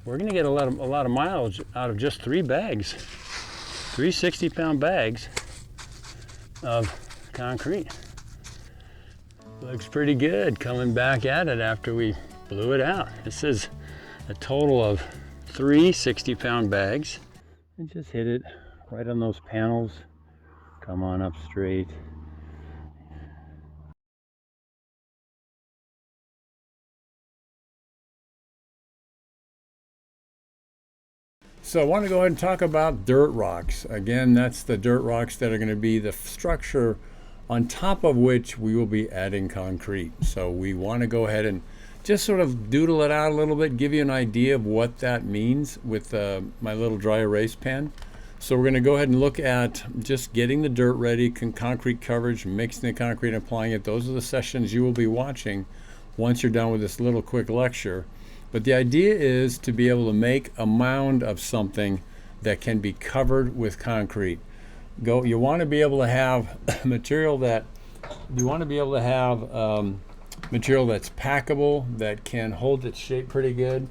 we're going to get a lot of mileage out of just 3 bags, 3 60-pound bags of concrete. Looks pretty good coming back at it after we blew it out. This is a total of 3 60-pound bags. And just hit it right on those panels. Come on up straight. So I want to go ahead and talk about dirt rocks. Again, that's the dirt rocks that are going to be the structure on top of which we will be adding concrete. So we want to go ahead and just sort of doodle it out a little bit, give you an idea of what that means with my little dry erase pen. So we're going to go ahead and look at just getting the dirt ready, concrete coverage, mixing the concrete and applying it. Those are the sessions you will be watching once you're done with this little quick lecture. But the idea is to be able to make a mound of something that can be covered with concrete. You want to be able to have material that material that's packable, that can hold its shape pretty good.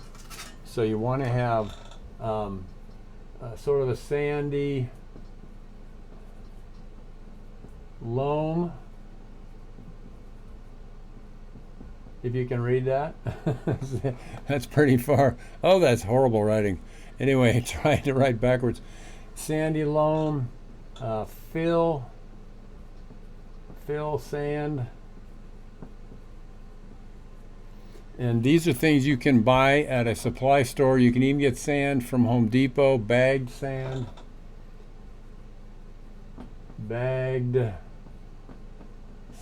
So you want to have sort of a sandy loam. If you can read that. That's pretty far. Oh, that's horrible writing. Anyway, trying to write backwards. Sandy loam, fill sand. And these are things you can buy at a supply store. You can even get sand from Home Depot, bagged sand. Bagged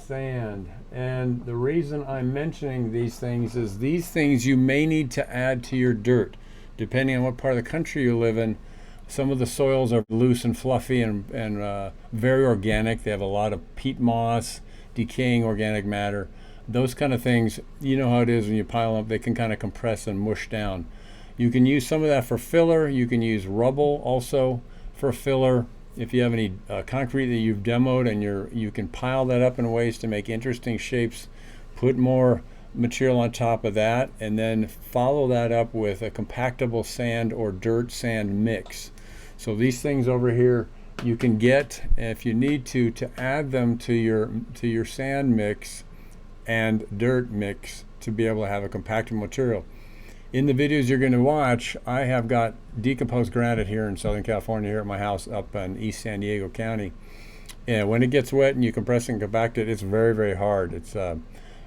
sand. And the reason I'm mentioning these things is these things you may need to add to your dirt, depending on what part of the country you live in. Some of the soils are loose and fluffy and very organic. They have a lot of peat moss, decaying organic matter. Those kind of things, you know how it is when you pile them up, they can kind of compress and mush down. You can use some of that for filler. You can use rubble also for filler. If you have any concrete that you've demoed and you can pile that up in ways to make interesting shapes, put more material on top of that, and then follow that up with a compactable sand or dirt sand mix. So these things over here you can get, if you need to add them to your sand mix and dirt mix to be able to have a compactable material. In the videos you're going to watch, I have got decomposed granite here in Southern California, here at my house up in East San Diego County. And when it gets wet and you compress and compact it, it's very, very hard. It's got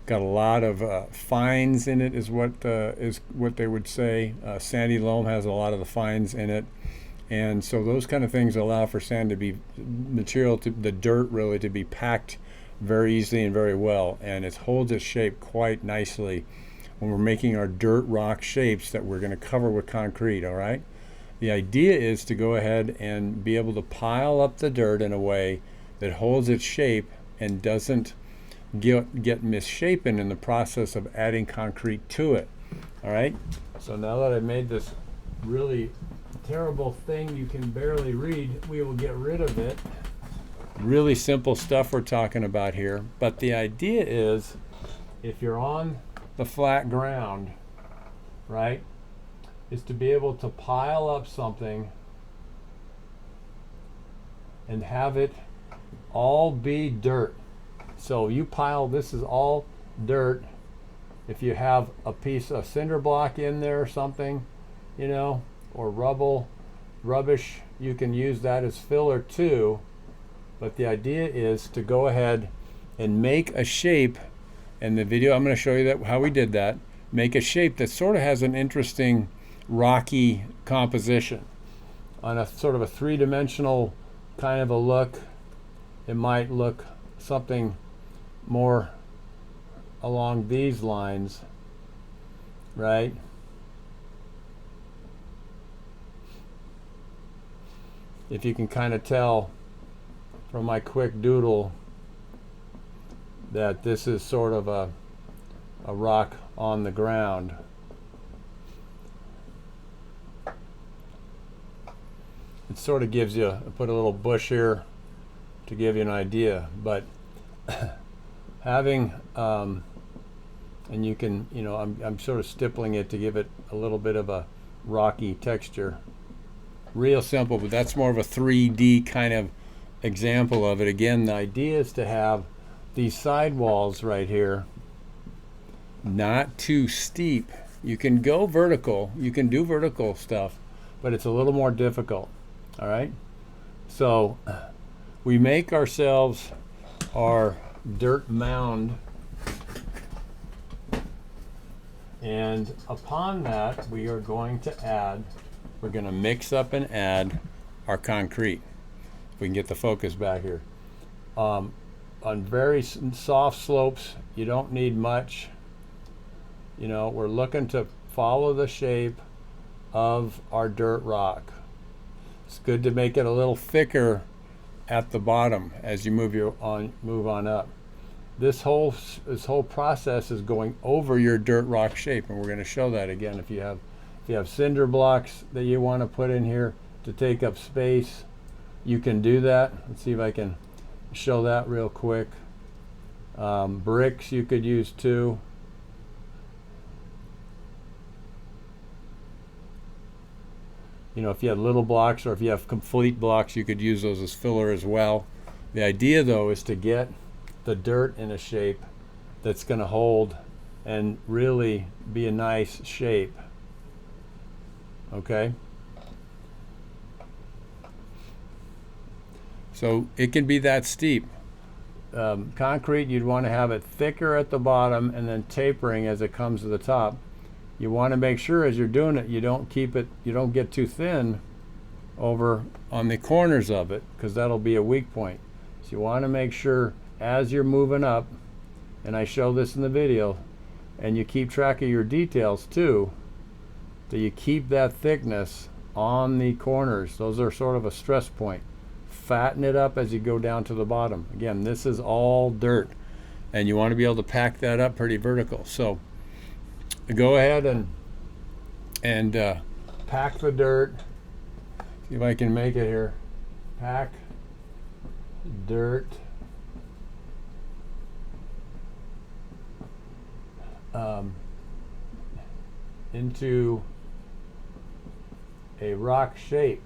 a lot of fines in it, is what they would say. Sandy loam has a lot of the fines in it. And so those kind of things allow for sand to be the dirt really to be packed very easily and very well. And it holds its shape quite nicely when we're making our dirt rock shapes that we're going to cover with concrete, all right? The idea is to go ahead and be able to pile up the dirt in a way that holds its shape and doesn't get misshapen in the process of adding concrete to it, all right? So now that I've made this really terrible thing you can barely read, we will get rid of it. Really simple stuff we're talking about here, but the idea is if you're on the flat ground, right, is to be able to pile up something and have it all be dirt. So you pile, this is all dirt. If you have a piece of cinder block in there or something, you know, or rubbish, you can use that as filler too. But the idea is to go ahead and make a shape. In the video I'm going to show you that how we did that. Make a shape that sort of has an interesting rocky composition. On a sort of a three-dimensional kind of a look, it might look something more along these lines, right? If you can kind of tell from my quick doodle that this is sort of a rock on the ground. It sort of gives you, I put a little bush here to give you an idea, but having, and you can, you know, I'm sort of stippling it to give it a little bit of a rocky texture. Real simple, but that's more of a 3D kind of example of it. Again, the idea is to have these sidewalls right here not too steep. You can go vertical, you can do vertical stuff, but it's a little more difficult. All right, so we make ourselves our dirt mound, and upon that we are going to mix up and add our concrete. If we can get the focus back here. On very soft slopes, you don't need much. You know, we're looking to follow the shape of our dirt rock. It's good to make it a little thicker at the bottom as you move on up. This whole process is going over your dirt rock shape, and we're going to show that again. If you have cinder blocks that you want to put in here to take up space, you can do that. Let's see if I can show that real quick. Bricks you could use too. You know, if you have little blocks or if you have complete blocks, you could use those as filler as well. The idea though is to get the dirt in a shape that's going to hold and really be a nice shape. Okay? So it can be that steep. Concrete, you'd want to have it thicker at the bottom and then tapering as it comes to the top. You want to make sure as you're doing it, you don't get too thin over on the corners of it, because that'll be a weak point. So you want to make sure as you're moving up, and I show this in the video, and you keep track of your details too, that you keep that thickness on the corners. Those are sort of a stress point. Fatten it up as you go down to the bottom. Again, this is all dirt, and you want to be able to pack that up pretty vertical. So go ahead and pack the dirt. See if I can make it here. Pack dirt into a rock shape.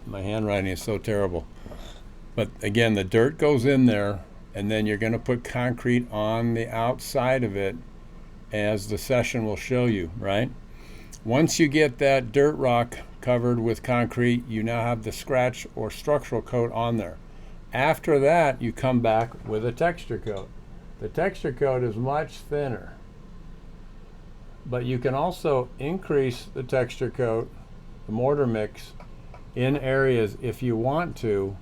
My handwriting is so terrible. But again, the dirt goes in there, and then you're going to put concrete on the outside of it, as the session will show you, right? Once you get that dirt rock covered with concrete, you now have the scratch or structural coat on there. After that, you come back with a texture coat. The texture coat is much thinner, but you can also increase the texture coat, the mortar mix, in areas if you want to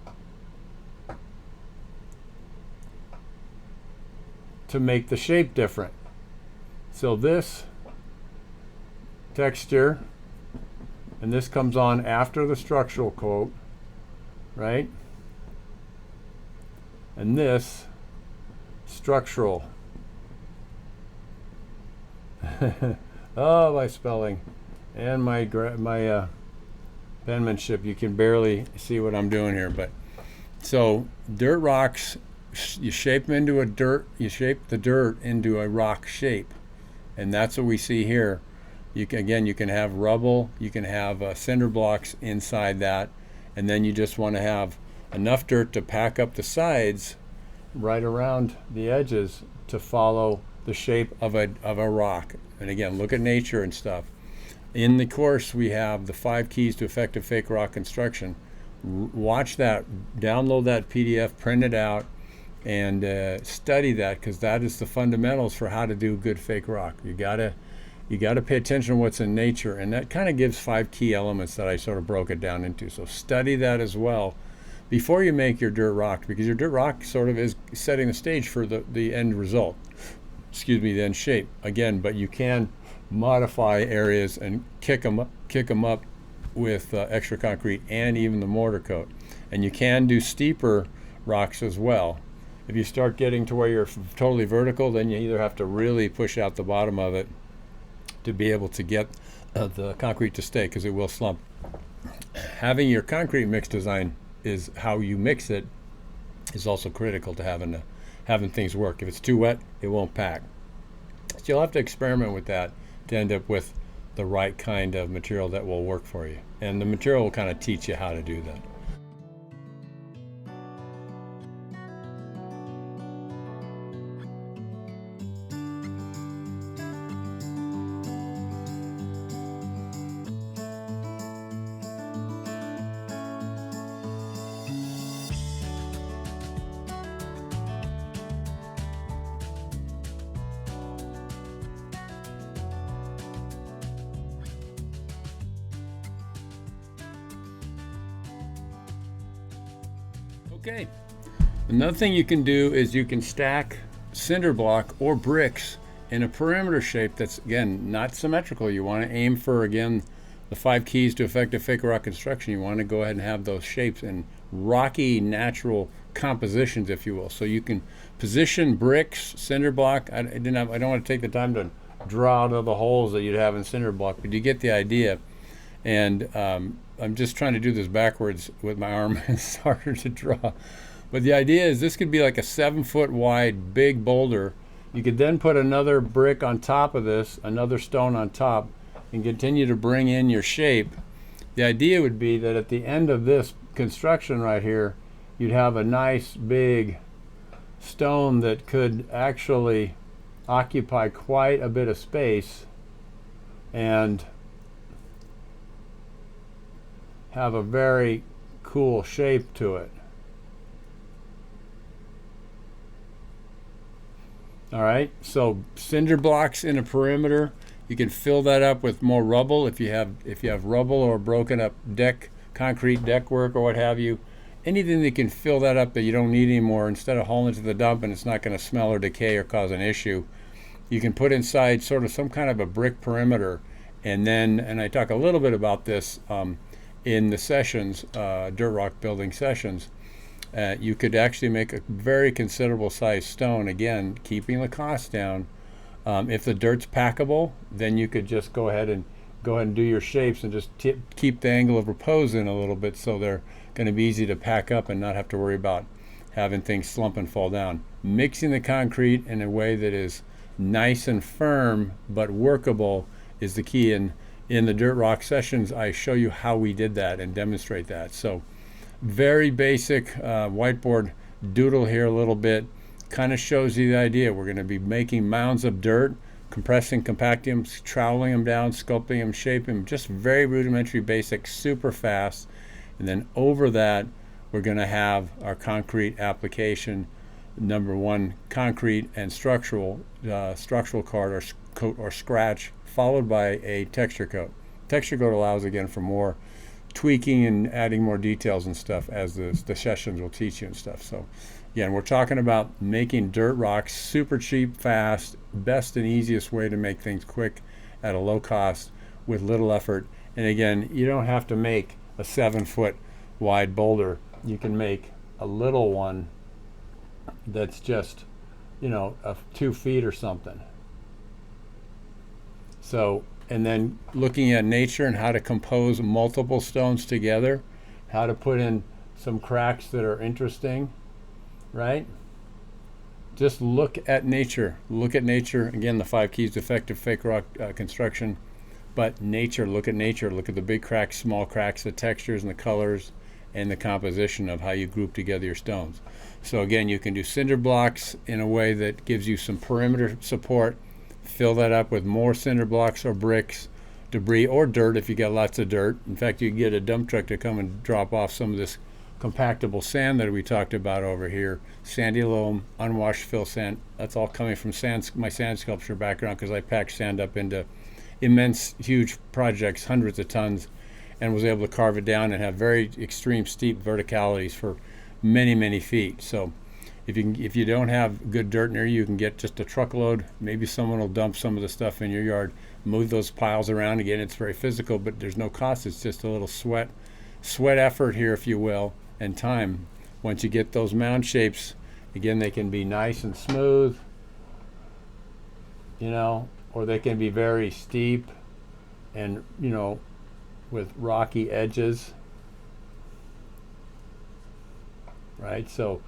make the shape different. So this texture, and this comes on after the structural coat, right? And this structural. Oh, my spelling and my penmanship, you can barely see what I'm doing here. But so dirt rocks, you shape them into you shape the dirt into a rock shape, and that's what we see here. You can have rubble, you can have cinder blocks inside that, and then you just want to have enough dirt to pack up the sides right around the edges to follow the shape of a rock. And again, look at nature and stuff. In the course, we have the 5 keys to effective fake rock construction. Watch that, download that PDF, print it out, and study that, because that is the fundamentals for how to do good fake rock. You gotta pay attention to what's in nature, and that kind of gives 5 key elements that I sort of broke it down into. So study that as well before you make your dirt rock, because your dirt rock sort of is setting the stage for the end result. Excuse me, the end shape. Again, but you can modify areas and kick them up with extra concrete and even the mortar coat. And you can do steeper rocks as well. If you start getting to where you're totally vertical, then you either have to really push out the bottom of it to be able to get the concrete to stay, because it will slump. Having your concrete mix design is how you mix it is also critical to having having things work. If it's too wet, it won't pack. So you'll have to experiment with that to end up with the right kind of material that will work for you. And the material will kind of teach you how to do that. Okay. Another thing you can do is you can stack cinder block or bricks in a perimeter shape that's, again, not symmetrical. You want to aim for, again, the 5 keys to effective fake rock construction. You want to go ahead and have those shapes in rocky, natural compositions, if you will. So you can position bricks, cinder block. I don't want to take the time to draw out of the holes that you'd have in cinder block, but you get the idea. And I'm just trying to do this backwards with my arm. It's harder to draw. But the idea is this could be like a 7-foot wide big boulder. You could then put another brick on top of this, another stone on top, and continue to bring in your shape. The idea would be that at the end of this construction right here, you'd have a nice big stone that could actually occupy quite a bit of space and have a very cool shape to it. All right, so cinder blocks in a perimeter. You can fill that up with more rubble if you have rubble or broken up concrete deck work or what have you. Anything that can fill that up that you don't need anymore, instead of hauling it to the dump and it's not going to smell or decay or cause an issue, you can put inside sort of some kind of a brick perimeter. And I talk a little bit about this in the sessions, dirt rock building sessions. You could actually make a very considerable size stone, again, keeping the cost down. If the dirt's packable, then you could just go ahead and do your shapes and just keep the angle of repose in a little bit, so they're going to be easy to pack up and not have to worry about having things slump and fall down. Mixing the concrete in a way that is nice and firm but workable is the key. In the dirt rock sessions, I show you how we did that and demonstrate that. So very basic whiteboard doodle here a little bit. Kind of shows you the idea. We're going to be making mounds of dirt, compressing, compacting them, troweling them down, sculpting them, shaping them, just very rudimentary, basic, super fast. And then over that, we're going to have our concrete application. Number one, concrete and structural coat or scratch, followed by a texture coat. Texture coat allows, again, for more tweaking and adding more details and stuff, as the sessions will teach you and stuff. So again, we're talking about making dirt rocks super cheap, fast, best and easiest way to make things quick at a low cost with little effort. And again, you don't have to make a 7-foot wide boulder. You can make a little one that's just, 2 feet or something. So, and then looking at nature and how to compose multiple stones together, how to put in some cracks that are interesting, right? Just look at nature. Look at nature. Again, the 5 keys to effective fake rock construction. But nature, look at nature. Look at the big cracks, small cracks, the textures and the colors and the composition of how you group together your stones. So again, you can do cinder blocks in a way that gives you some perimeter support. Fill that up with more cinder blocks or bricks, debris, or dirt if you got lots of dirt. In fact, you can get a dump truck to come and drop off some of this compactable sand that we talked about over here. Sandy loam, unwashed fill sand. That's all coming from my sand sculpture background, because I packed sand up into immense, huge projects, hundreds of tons, and was able to carve it down and have very extreme steep verticalities for many, many feet. So if you don't have good dirt near you, you can get just a truckload. Maybe someone will dump some of the stuff in your yard, move those piles around. Again, it's very physical, but there's no cost. It's just a little sweat effort here, if you will, and time. Once you get those mound shapes, again, they can be nice and smooth, or they can be very steep and, with rocky edges, right? So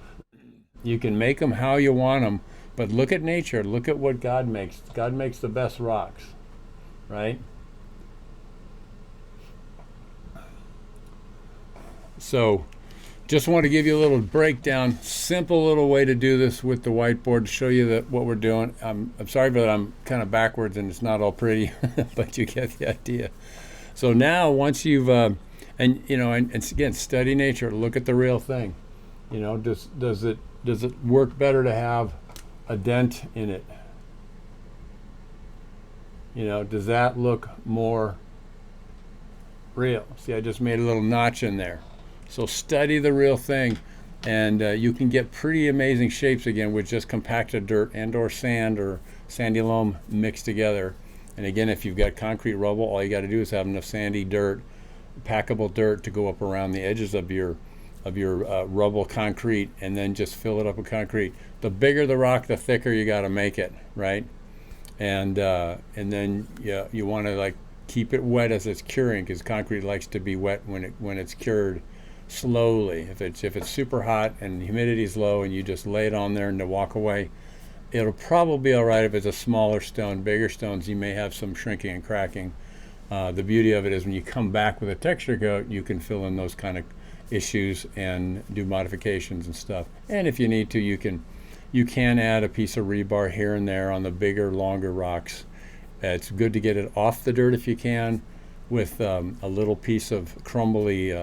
You can make them how you want them, but look at nature. Look at what God makes. God makes the best rocks, right? So just want to give you a little breakdown, simple little way to do this with the whiteboard to show you that what we're doing. I'm sorry that I'm kind of backwards and it's not all pretty, but you get the idea. So now once you've, and again, study nature, look at the real thing. Does it work better to have a dent in it? Does that look more real? See, I just made a little notch in there. So study the real thing, and you can get pretty amazing shapes again with just compacted dirt and or sand or sandy loam mixed together. And again, if you've got concrete rubble, all you got to do is have enough sandy dirt, packable dirt to go up around the edges of your rubble concrete, and then just fill it up with concrete. The bigger the rock, the thicker you got to make it, right? And then you want to keep it wet as it's curing, because concrete likes to be wet when it's cured slowly. If it's super hot and humidity is low and you just lay it on there and to walk away, it'll probably be all right. If it's a smaller stone, bigger stones, you may have some shrinking and cracking. The beauty of it is when you come back with a texture coat, you can fill in those kind of issues and do modifications and stuff. And if you need to, you can add a piece of rebar here and there on the bigger, longer rocks. It's good to get it off the dirt if you can, with a little piece of crumbly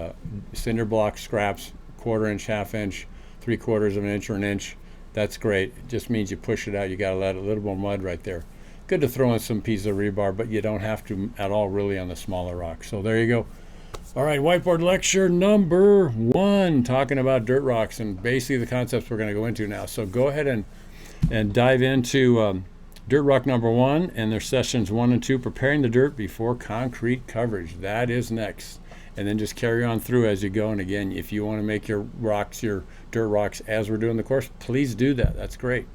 cinder block scraps, 1/4 inch, 1/2 inch, 3/4 of an inch or an inch. That's great. It just means you push it out. You got to let a little more mud right there. Good to throw in some pieces of rebar, but you don't have to at all really on the smaller rocks. So there you go. All right, whiteboard lecture number 1, talking about dirt rocks and basically the concepts we're going to go into now. So go ahead and dive into dirt rock number 1, and there's sessions 1 and 2, preparing the dirt before concrete coverage. That is next. And then just carry on through as you go. And again, if you want to make your dirt rocks as we're doing the course, please do that. That's great.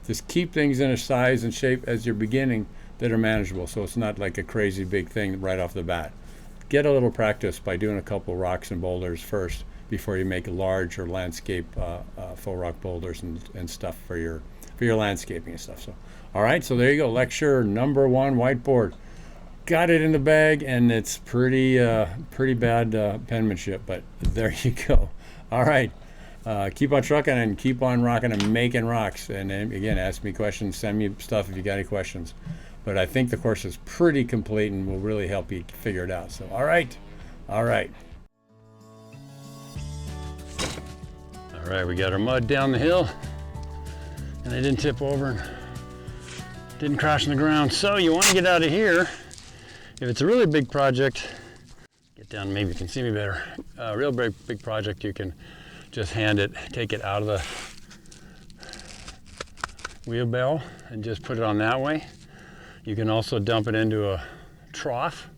Just keep things in a size and shape as you're beginning that are manageable, so it's not like a crazy big thing right off the bat. Get a little practice by doing a couple rocks and boulders first before you make large or landscape faux rock boulders and stuff for your landscaping and stuff. So, all right, so there you go. Lecture number 1, whiteboard. Got it in the bag, and it's pretty bad penmanship, but there you go. All right, keep on trucking and keep on rocking and making rocks. And again, ask me questions, send me stuff if you got any questions. But I think the course is pretty complete and will really help you figure it out. So, all right. All right, we got our mud down the hill, and I didn't tip over and didn't crash on the ground. So you want to get out of here. If it's a really big project, get down, maybe you can see me better. A real big project, you can just take it out of the wheelbarrow and just put it on that way. You can also dump it into a trough,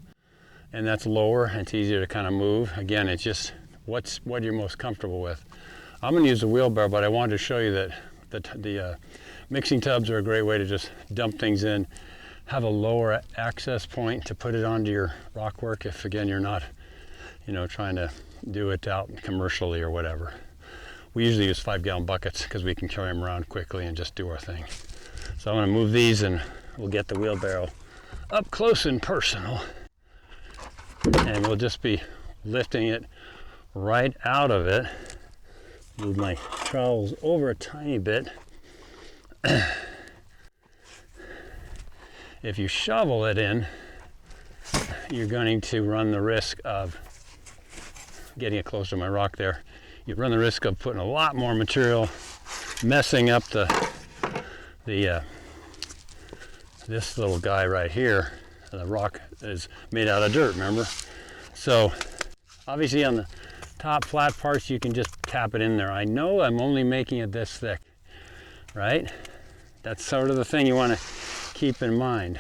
and that's lower and it's easier to kind of move. Again, it's just what you're most comfortable with. I'm going to use the wheelbarrow, but I wanted to show you that the mixing tubs are a great way to just dump things in. Have a lower access point to put it onto your rock work if, again, you're not trying to do it out commercially or whatever. We usually use 5-gallon buckets because we can carry them around quickly and just do our thing. So I'm going to move these and we'll get the wheelbarrow up close and personal, and we'll just be lifting it right out of it. Move my trowels over a tiny bit. If you shovel it in, you're going to run the risk of getting it close to my rock there. You run the risk of putting a lot more material, messing up this little guy right here. The rock is made out of dirt, remember? So obviously on the top flat parts, you can just tap it in there. I know I'm only making it this thick, right? That's sort of the thing you want to keep in mind.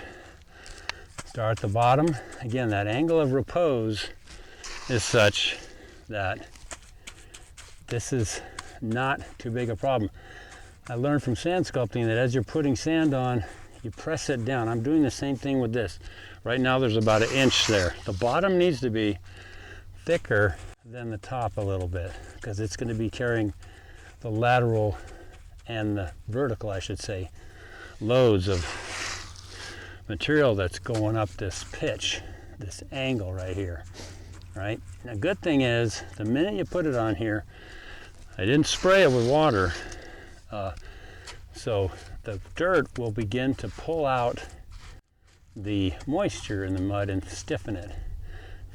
Start at the bottom. Again, that angle of repose is such that this is not too big a problem. I learned from sand sculpting that as you're putting sand on, you press it down. I'm doing the same thing with this. Right now there's about 1 inch there. The bottom needs to be thicker than the top a little bit because it's going to be carrying the lateral and the vertical, I should say, loads of material that's going up this pitch, this angle right here, right? Now, good thing is, the minute you put it on here, I didn't spray it with water, so the dirt will begin to pull out the moisture in the mud and stiffen it.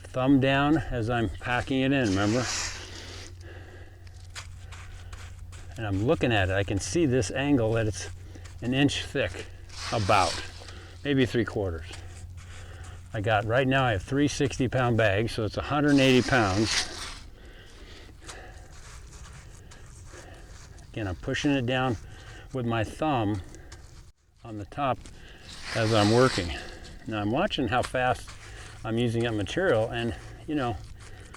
Thumb down as I'm packing it in, remember? And I'm looking at it. I can see this angle that it's an inch thick, about, maybe 3/4. I got, right now I have 3 60-pound bags, so it's 180 pounds. Again, I'm pushing it down with my thumb on the top as I'm working. Now I'm watching how fast I'm using that material, and you know,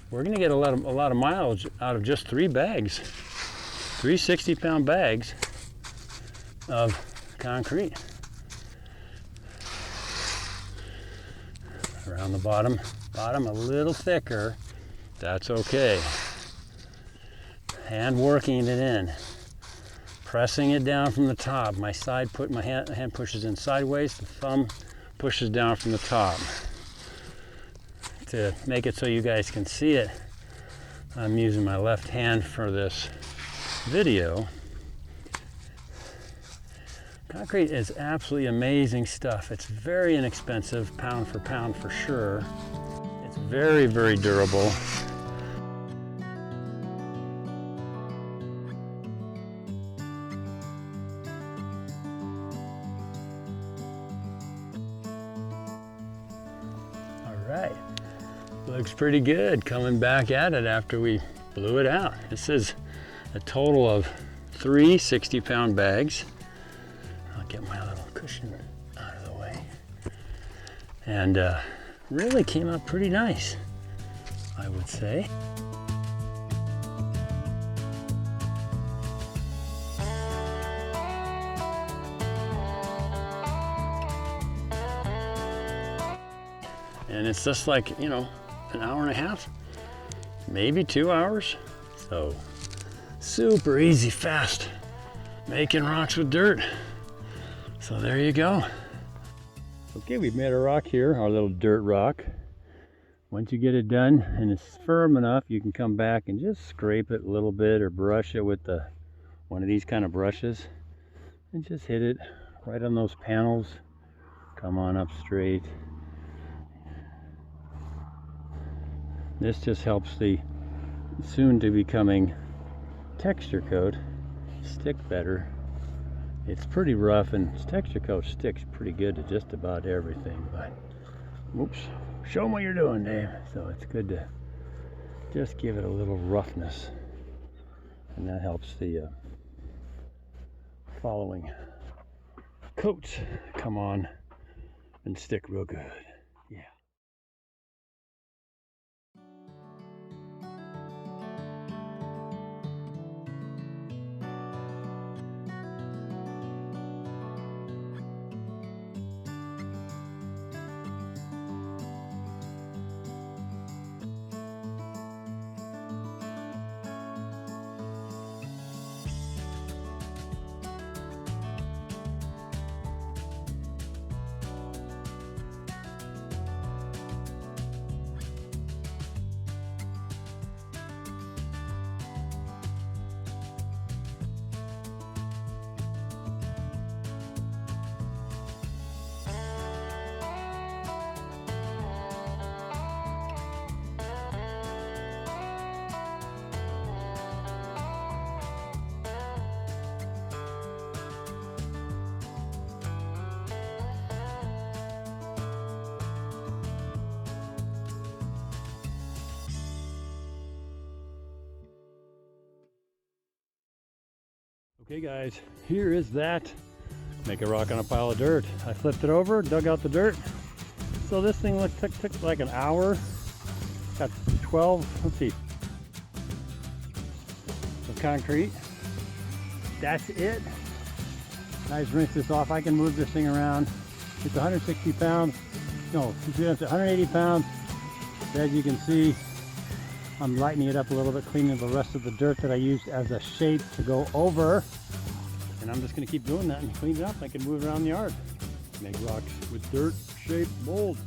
we're gonna get a lot of mileage out of just 3 bags. 3 60-pound bags of concrete. Around the bottom a little thicker, that's okay. Hand working it in, pressing it down from the top. My hand pushes in sideways, the thumb pushes down from the top. To make it so you guys can see it, I'm using my left hand for this video. Concrete is absolutely amazing stuff. It's very inexpensive, pound for pound for sure. It's very, very durable. All right, looks pretty good coming back at it after we blew it out. This is a total of 3 60-pound bags. I'll get my little cushion out of the way. And really came out pretty nice, I would say. And it's just like, you know, an hour and a half, maybe 2 hours. So super easy, fast, making rocks with dirt. So there you go. Okay, we've made a rock here, our little dirt rock. Once you get it done and it's firm enough, you can come back and just scrape it a little bit or brush it with one of these kind of brushes and just hit it right on those panels. Come on up straight. This just helps the soon to becoming texture coat stick better. It's pretty rough, and texture coat sticks pretty good to just about everything, but oops, show them what you're doing, Dave. So it's good to just give it a little roughness, and that helps the following coats come on and stick real good. Yeah. Okay guys, here is that. Make a rock on a pile of dirt. I flipped it over, dug out the dirt. So this thing took like an hour. Got 12, let's see, of concrete. That's it. Nice, rinse this off. I can move this thing around. It's 160 pounds. No, it's 180 pounds. As you can see, I'm lightening it up a little bit, cleaning the rest of the dirt that I used as a shape to go over And I'm just gonna keep doing that and clean it up. I can move it around the yard. Make rocks with dirt shaped mold.